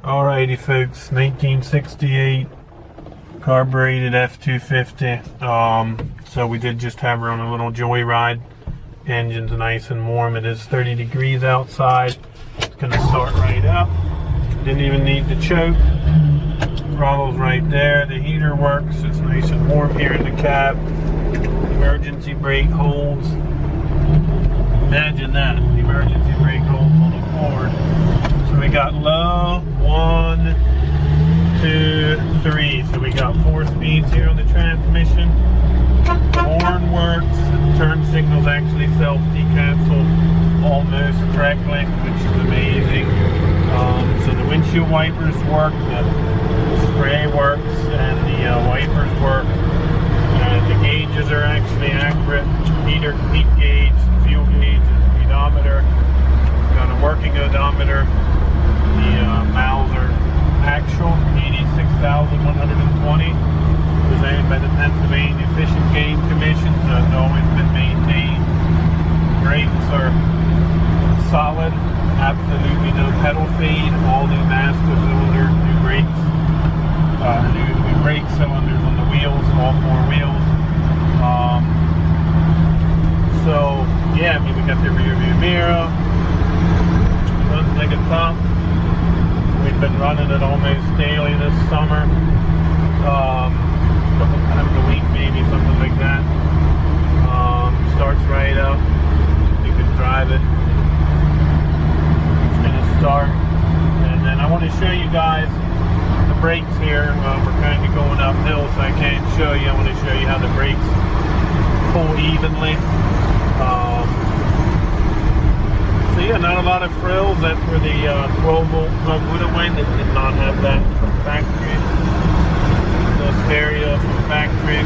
Alrighty folks, 1968 carbureted F250. So we did just have her on a little joyride. Engine's nice and warm. It is 30 degrees outside. It's gonna start right up. Didn't even need the choke. Throttle's right there. The heater works. It's nice and warm here in the cab. Emergency brake holds. Imagine that. The emergency brake holds on the Ford. So we got low, 1, 2, 3. So we got 4 speeds here on the transmission. The horn works. The turn signals actually self-decancel almost correctly, which is amazing. So the windshield wipers work, the spray works, and the wipers work. The gauges are actually accurate. Heat gauge, fuel gauge, speedometer. Got a working odometer. The miles are actual, 86,120. Designed by the Pennsylvania Fish and Game Commission, so it's always been maintained. Brakes are solid, absolutely no pedal fade. All new master cylinder, new brakes, new brake cylinders on the wheels, all 4 wheels. So yeah, I mean, we got the rear view mirror. Runs like a top. We've been running it almost daily this summer. Couple times a week, maybe, something like that. Starts right up. You can drive it. It's gonna start. And then I want to show you guys the brakes here. We're kind of going uphill, so I can't show you. I want to show you how the brakes pull evenly. So yeah, not a lot of frills. That's where the 12-volt plug would have went. It did not have that from factory. No stereo from factory.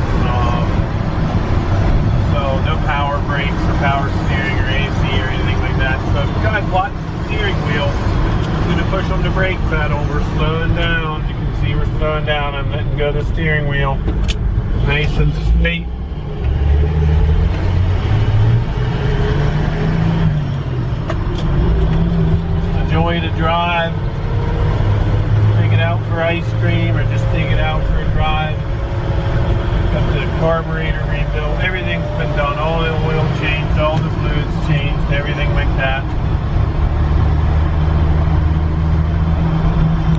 So no power brakes or power steering or AC or anything like that. So if you guys watch the steering wheel, I'm going to push on the brake pedal. We're slowing down. You can see we're slowing down. I'm letting go of the steering wheel. Nice and straight. Joy to drive. Take it out for ice cream or just take it out for a drive. Got the carburetor rebuilt. Everything's been done. All the oil changed, all the fluids changed, everything like that.